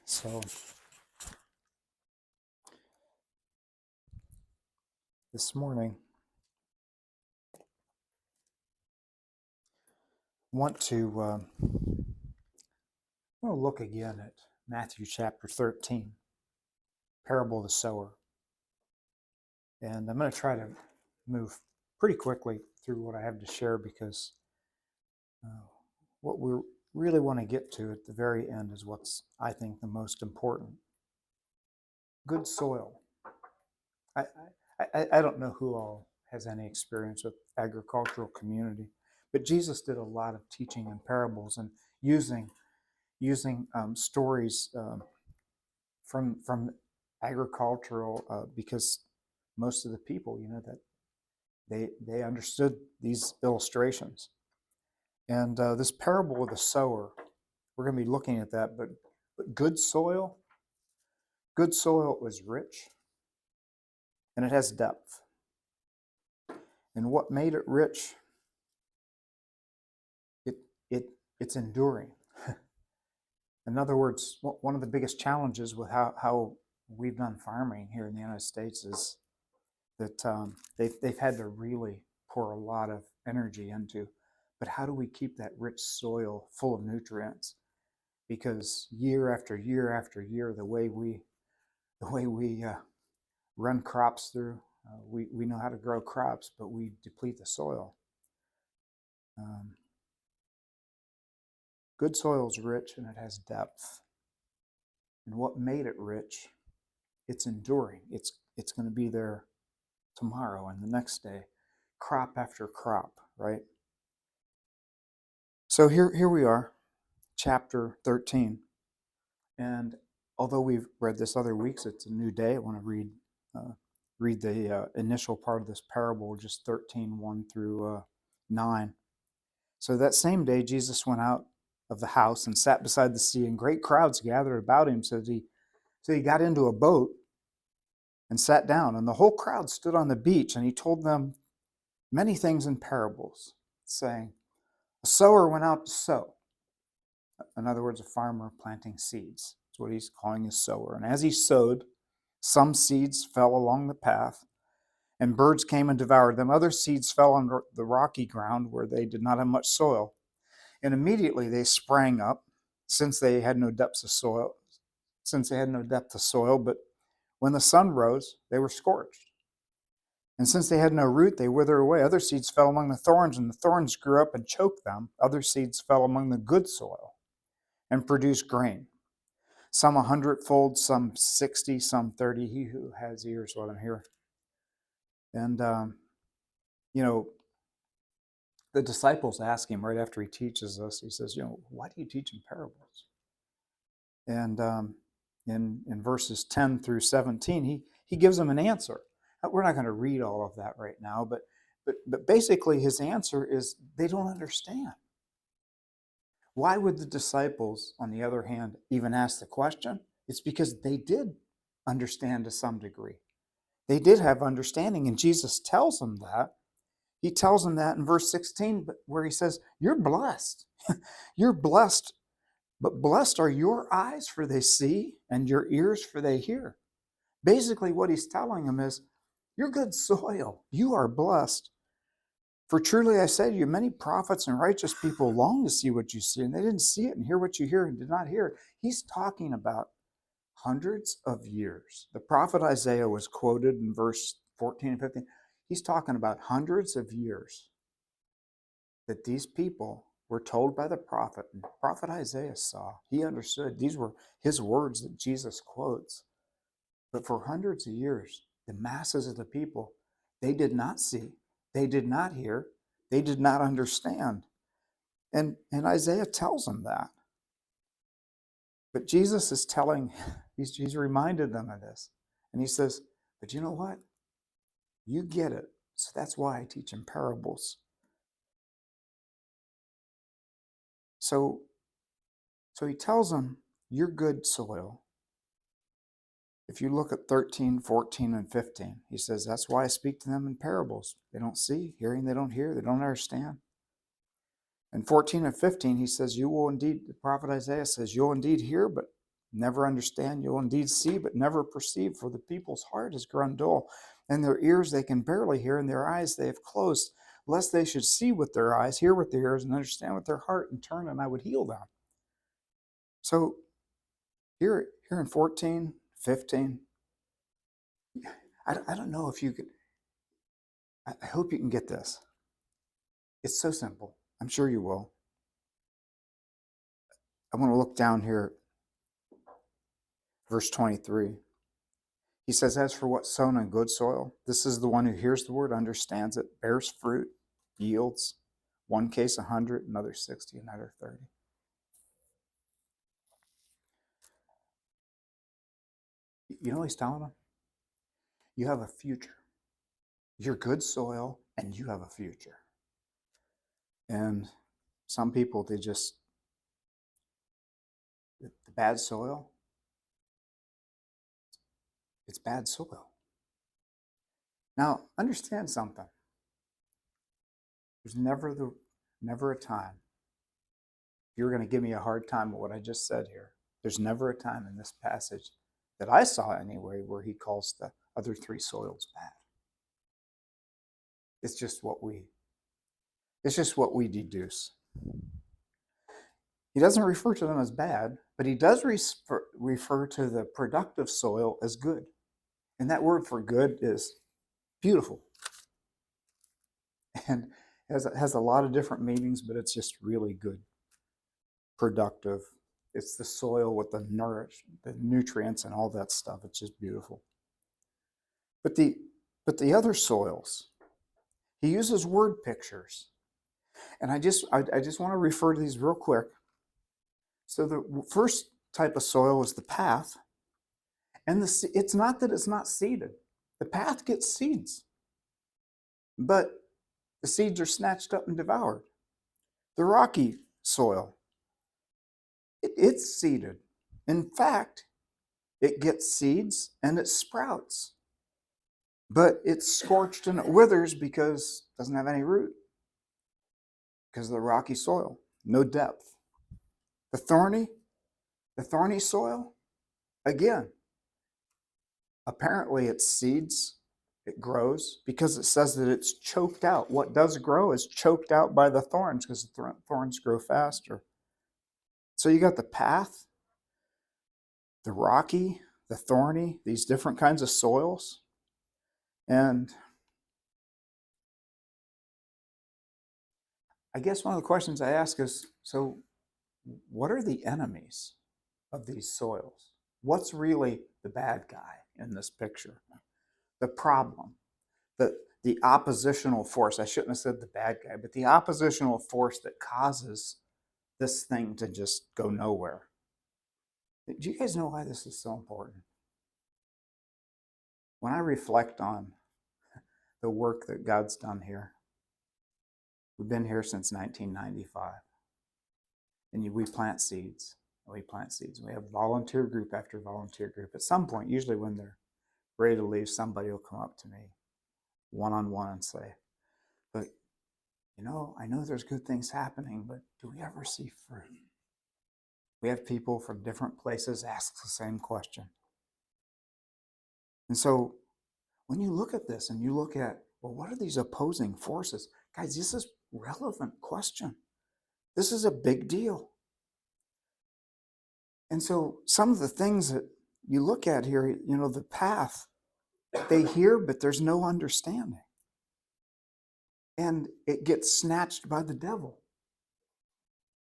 So this morning, want to look again at Matthew chapter 13, parable of the sower, and I'm going to try to move pretty quickly through what I have to share because what we really want to get to at the very end is what's I think the most important: good soil. I don't know who all has any experience with agricultural community, but Jesus did a lot of teaching in parables and using stories from agricultural because most of the people, that they understood these illustrations. And this parable of the sower, we're going to be looking at that. But good soil is rich and it has depth. And what made it rich? It it it's enduring. In other words, one of the biggest challenges with how we've done farming here in the United States is that they've had to really pour a lot of energy into. But how do we keep that rich soil full of nutrients? Because year after year after year, the way we run crops through, we know how to grow crops, but we deplete the soil. Good soil is rich and it has depth. And what made it rich? It's enduring. It's going to be there tomorrow and the next day, crop after crop, right? So here we are, chapter 13. And although we've read this other weeks, it's a new day. I want to read the initial part of this parable, just 13, 1 through 9. So that same day, Jesus went out of the house and sat beside the sea, and great crowds gathered about him. So he got into a boat and sat down, and the whole crowd stood on the beach, and he told them many things in parables, saying, a sower went out to sow. In other words, a farmer planting seeds. That's what he's calling a sower. And as he sowed, some seeds fell along the path, and birds came and devoured them. Other seeds fell on the rocky ground where they did not have much soil. And immediately they sprang up, since they had no depth of soil. But when the sun rose, they were scorched. And since they had no root, they withered away. Other seeds fell among the thorns, and the thorns grew up and choked them. Other seeds fell among the good soil and produced grain. Some 100-fold, some 60, some 30. He who has ears, let him hear. And, the disciples ask him right after he teaches us, he says, why do you teach in parables? And in verses 10 through 17, he gives them an answer. We're not going to read all of that right now, but basically his answer is they don't understand. Why would the disciples, on the other hand, even ask the question? It's because they did understand to some degree. They did have understanding, and Jesus tells them that. He tells them that in verse 16, where he says, you're blessed. You're blessed, but blessed are your eyes, for they see, and your ears, for they hear. Basically, what he's telling them is, you're good soil. You are blessed. For truly I say to you, many prophets and righteous people long to see what you see, and they didn't see it, and hear what you hear and did not hear it. He's talking about hundreds of years. The prophet Isaiah was quoted in verse 14 and 15. He's talking about hundreds of years that these people were told by the prophet. And prophet Isaiah saw. He understood. These were his words that Jesus quotes. But for hundreds of years, the masses of the people, they did not see. They did not hear. They did not understand. And Isaiah tells them that. But Jesus is he's reminded them of this. And he says, but you know what? You get it. So that's why I teach in parables. So he tells them, you're good soil. If you look at 13, 14, and 15, he says, that's why I speak to them in parables. They don't see, hearing, they don't hear, they don't understand. In 14 and 15, he says, you will indeed, the prophet Isaiah says, you'll indeed hear, but never understand. You'll indeed see, but never perceive, for the people's heart has grown dull, and their ears they can barely hear, and their eyes they have closed, lest they should see with their eyes, hear with their ears, and understand with their heart, and turn, and I would heal them. So here in 14, 15, I don't know if you could, I hope you can get this. It's so simple. I'm sure you will. I want to look down here, verse 23. He says, as for what's sown in good soil, this is the one who hears the word, understands it, bears fruit, yields, one case 100, another 60, another 30. You know what he's telling them? You have a future. You're good soil, and you have a future. And some people, the bad soil, it's bad soil. Now, understand something. There's never a time. If you're going to give me a hard time with what I just said here, there's never a time in this passage that I saw anyway where he calls the other three soils bad. It's just what we deduce. He doesn't refer to them as bad, but he does refer to the productive soil as good. And that word for good is beautiful. And has a lot of different meanings, but it's just really good, productive. It's the soil with the nutrients and all that stuff. It's just beautiful. But the other soils, he uses word pictures. And I just want to refer to these real quick. So the first type of soil is the path. And it's not that it's not seeded. The path gets seeds. But the seeds are snatched up and devoured. The rocky soil, it's seeded. In fact, it gets seeds and it sprouts. But it's scorched and it withers because it doesn't have any root. Because of the rocky soil, no depth. The thorny soil, again, apparently it's seeds, it grows because it says that it's choked out. What does grow is choked out by the thorns because the thorns grow faster. So you got the path, the rocky, the thorny, these different kinds of soils. And I guess one of the questions I ask is, so what are the enemies of these soils? What's really the bad guy in this picture? The problem, the oppositional force. I shouldn't have said the bad guy, but the oppositional force that causes this thing to just go nowhere. Do you guys know why this is so important? When I reflect on the work that God's done here, we've been here since 1995, and we plant seeds. We plant seeds. We have volunteer group after volunteer group. At some point, usually when they're ready to leave, somebody will come up to me one-on-one and say, but I know there's good things happening, but do we ever see fruit? We have people from different places ask the same question. And so when you look at this and you look at, well, what are these opposing forces? Guys, this is a relevant question. This is a big deal. And so some of the things that you look at here, the path, they hear, but there's no understanding. And it gets snatched by the devil.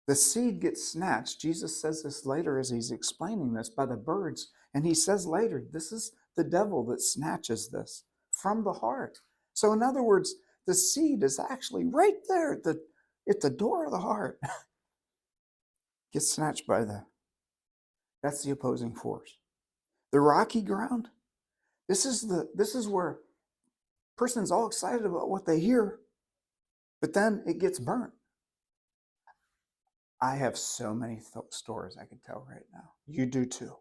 The seed gets snatched. Jesus says this later as he's explaining this, by the birds. And he says later, this is the devil that snatches this from the heart. So in other words, the seed is actually right there at the door of the heart. Gets snatched by that's the opposing force. The rocky ground, this is where a person's all excited about what they hear, but then it gets burnt. I have so many stories I could tell right now. You do too.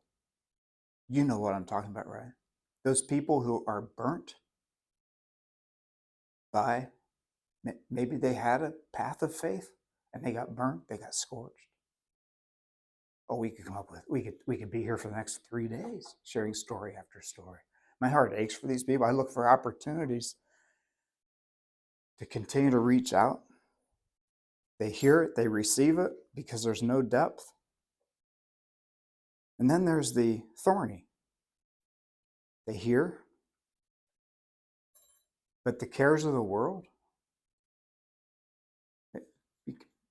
You know what I'm talking about, right? Those people who are burnt by, maybe they had a path of faith and they got burnt, they got scorched. Oh, we could come up with, we could be here for the next 3 days sharing story after story. My heart aches for these people. I look for opportunities to continue to reach out. They hear it, they receive it because there's no depth. And then there's the thorny. They hear, but the cares of the world,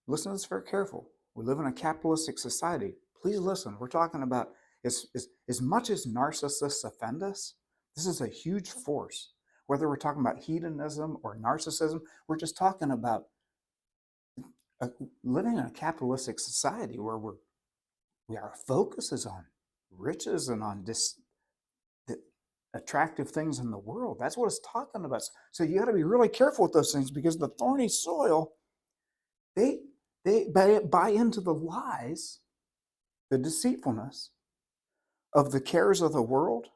listen to this very careful. We live in a capitalistic society. Please listen. We're talking about, as much as narcissists offend us, this is a huge force. Whether we're talking about hedonism or narcissism, we're just talking about living in a capitalistic society where our focus is on riches and on the attractive things in the world. That's what it's talking about. So you got to be really careful with those things, because the thorny soil, they buy into the lies, the deceitfulness of the cares of the world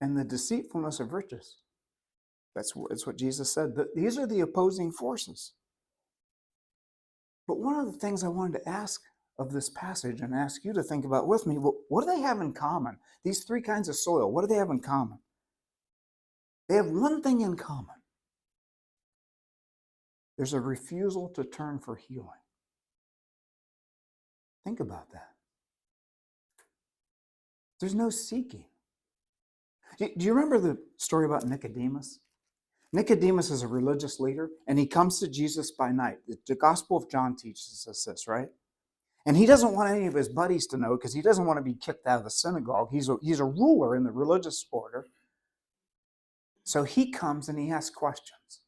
and the deceitfulness of riches. That's what Jesus said. These are the opposing forces. But one of the things I wanted to ask of this passage and ask you to think about with me, what do they have in common? These three kinds of soil, what do they have in common? They have one thing in common. There's a refusal to turn for healing. Think about that. There's no seeking. Do you remember the story about Nicodemus? Nicodemus is a religious leader, and he comes to Jesus by night. The Gospel of John teaches us this, right? And he doesn't want any of his buddies to know, because he doesn't want to be kicked out of the synagogue. He's a ruler in the religious order. So he comes and he asks questions.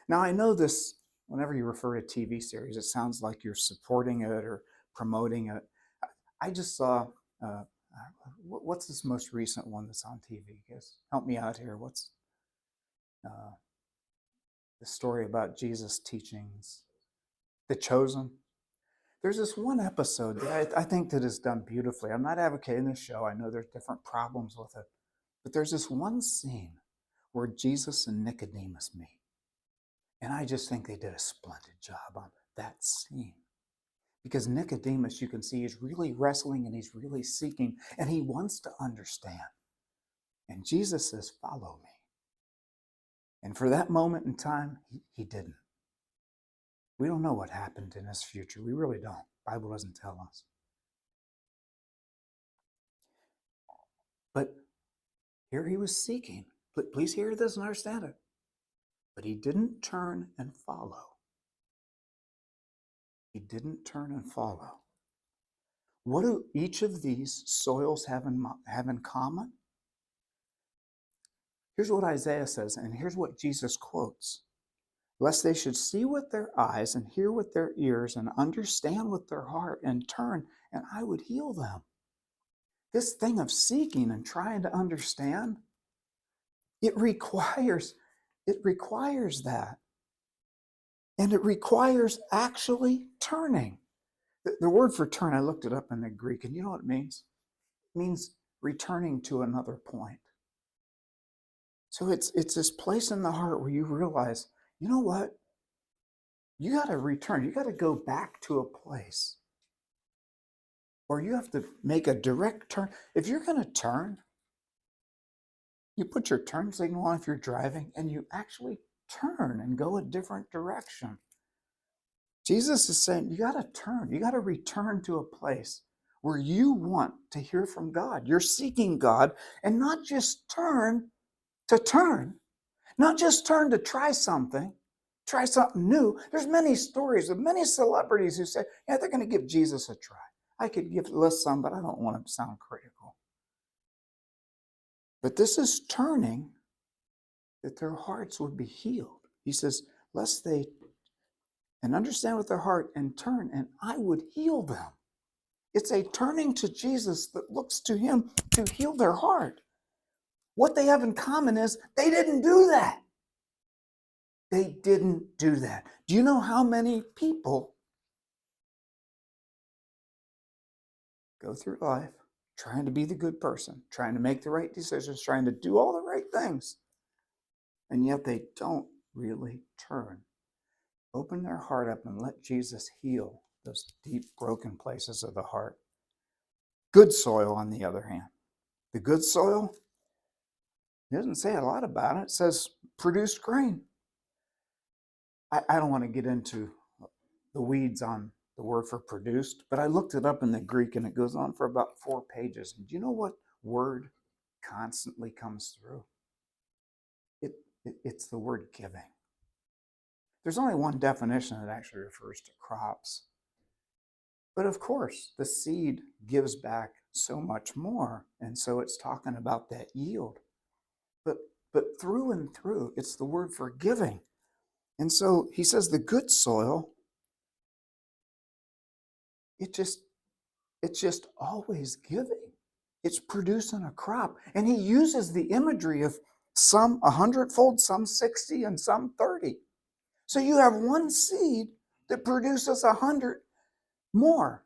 Now, I know this, whenever you refer to TV series, it sounds like you're supporting it or promoting it. I just saw, what's this most recent one that's on TV? Guys, help me out here. What's the story about Jesus' teachings? The Chosen. There's this one episode that I think that is done beautifully. I'm not advocating this show. I know there's different problems with it. But there's this one scene where Jesus and Nicodemus meet. And I just think they did a splendid job on that scene. Because Nicodemus, you can see, he's really wrestling and he's really seeking, and he wants to understand. And Jesus says, "Follow me." And for that moment in time, he didn't. We don't know what happened in his future. We really don't. The Bible doesn't tell us. But here he was seeking. Please hear this and understand it. But he didn't turn and follow. He didn't turn and follow. What do each of these soils have in common? Here's what Isaiah says, and here's what Jesus quotes. "Lest they should see with their eyes and hear with their ears and understand with their heart and turn, and I would heal them." This thing of seeking and trying to understand, it requires that. And it requires actually turning. The word for turn, I looked it up in the Greek, and you know what it means? It means returning to another point. So it's this place in the heart where you realize, you know what? You got to return. You got to go back to a place. Or you have to make a direct turn. If you're going to turn, you put your turn signal on if you're driving, and you actually turn and go a different direction. Jesus is saying, you got to turn. You got to return to a place where you want to hear from God. You're seeking God, and not just turn to turn, not just turn to try something new. There's many stories of many celebrities who say, yeah, they're going to give Jesus a try. I could list some, but I don't want to sound critical. But this is turning, that their hearts would be healed. He says, lest they and understand with their heart and turn, and I would heal them. It's a turning to Jesus that looks to him to heal their heart. What they have in common is they didn't do that. They didn't do that. Do you know how many people go through life trying to be the good person, trying to make the right decisions, trying to do all the right things, and yet they don't really turn? Open their heart up and let Jesus heal those deep, broken places of the heart. Good soil, on the other hand. The good soil, it doesn't say a lot about it. It says produced grain. I don't want to get into the weeds on the word for produced, but I looked it up in the Greek and it goes on for about 4 pages. And do you know what word constantly comes through? It's the word giving. There's only one definition that actually refers to crops. But of course, the seed gives back so much more. And so it's talking about that yield. But through and through, it's the word for giving. And so he says the good soil, it's just always giving. It's producing a crop. And he uses the imagery of some 100-fold, some 60, and some 30. So you have one seed that produces 100 more.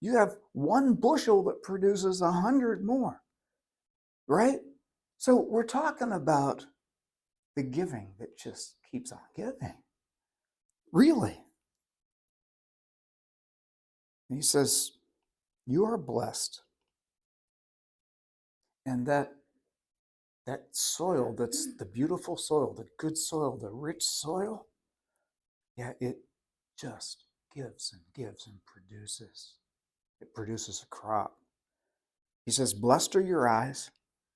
You have one bushel that produces 100 more, right? So we're talking about the giving that just keeps on giving. Really. And he says, you are blessed. And that soil, that's the beautiful soil, the good soil, the rich soil, yeah, it just gives and gives and produces. It produces a crop. He says, blessed are your eyes,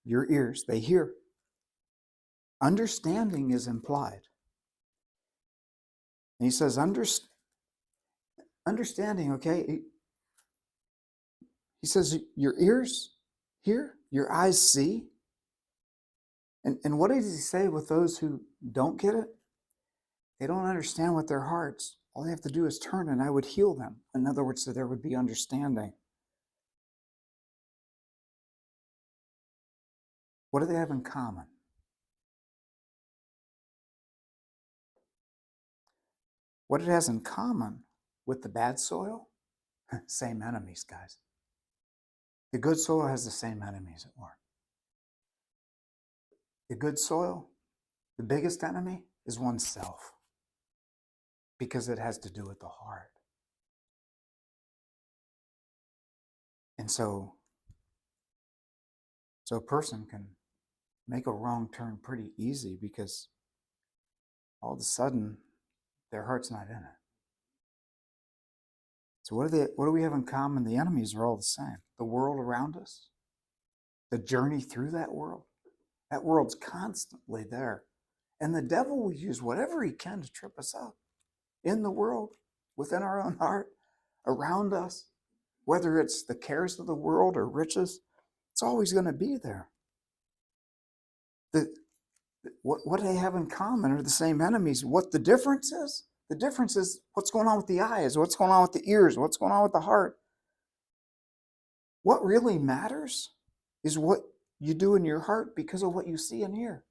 your ears, they hear. Understanding is implied. And he says, understanding, okay? He says, your ears hear, your eyes see. And what does he say with those who don't get it? They don't understand with their hearts. All they have to do is turn and I would heal them. In other words, so there would be understanding. What do they have in common? What it has in common with the bad soil? Same enemies, guys. The good soil has the same enemies at work. The good soil, the biggest enemy is oneself, because it has to do with the heart. And so a person can make a wrong turn pretty easy because all of a sudden their heart's not in it. So what do we have in common? The enemies are all the same. The world around us, the journey through that world's constantly there. And the devil will use whatever he can to trip us up in the world, within our own heart, around us, whether it's the cares of the world or riches, it's always going to be there. What they have in common are the same enemies. What the difference is? The difference is what's going on with the eyes, what's going on with the ears, what's going on with the heart. What really matters is what you do in your heart because of what you see and hear.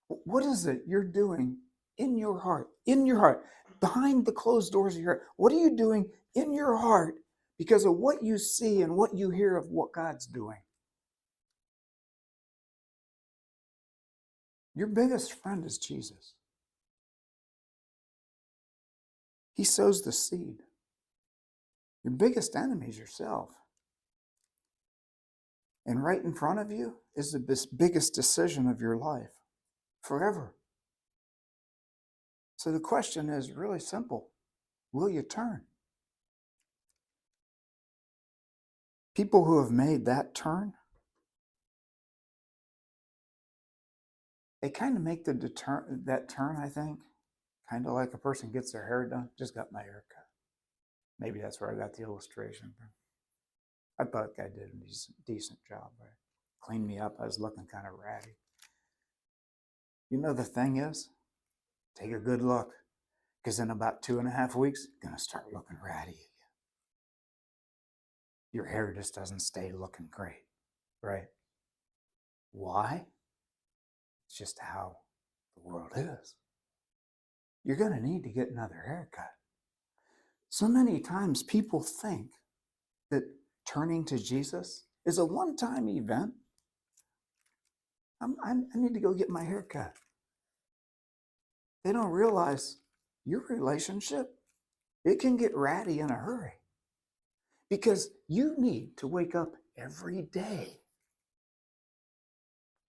What is it you're doing in your heart? In your heart, behind the closed doors of your heart. What are you doing in your heart because of what you see and what you hear of what God's doing? Your biggest friend is Jesus. He sows the seed. Your biggest enemy is yourself. And right in front of you is the biggest decision of your life, forever. So the question is really simple. Will you turn? People who have made that turn, they kind of make that turn, I think, kind of like a person gets their hair done. Just got my hair cut. Maybe that's where I got the illustration from. I thought the guy did a decent job. Right? Cleaned me up. I was looking kind of ratty. You know, the thing is, take a good look, because in about 2.5 weeks, you're going to start looking ratty again. Your hair just doesn't stay looking great, right? Why? It's just how the world is. You're going to need to get another haircut. So many times people think that turning to Jesus is a one-time event. I need to go get my hair cut. They don't realize your relationship It can get ratty in a hurry because you need to wake up every day.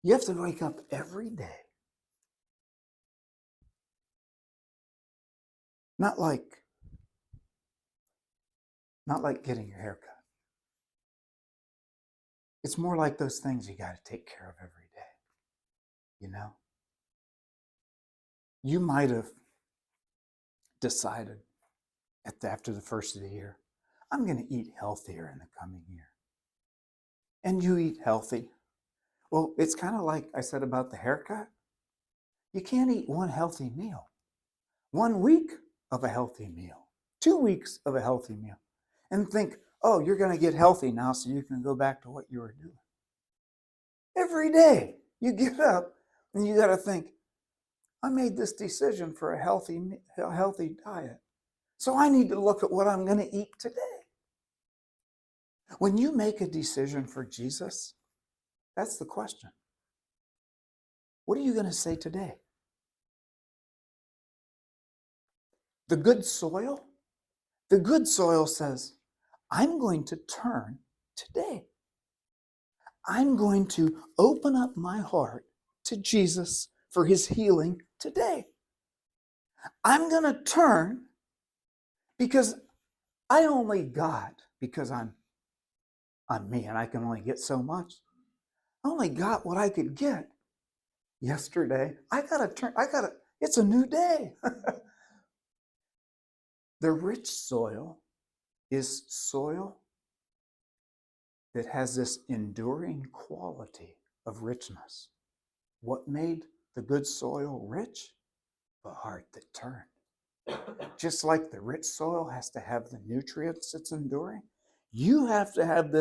You have to wake up every day. Not like getting your hair cut. It's more like those things you got to take care of every day. You know? You might have decided after the first of the year, I'm going to eat healthier in the coming year. And you eat healthy. Well, it's kind of like I said about the haircut. You can't eat one healthy meal. 1 week of a healthy meal, 2 weeks of a healthy meal, and think, oh, you're going to get healthy now so you can go back to what you were doing. Every day you get up and you got to think, I made this decision for a healthy diet. So I need to look at what I'm going to eat today. When you make a decision for Jesus, that's the question. What are you going to say today? The good soil? The good soil says, I'm going to turn today. I'm going to open up my heart to Jesus for his healing today. I'm going to turn because I only got, because I'm me and I can only get so much. I only got what I could get yesterday. It's a new day. The rich soil is soil that has this enduring quality of richness. What made the good soil rich? The heart that turned. Just like the rich soil has to have the nutrients that's enduring, you have to have this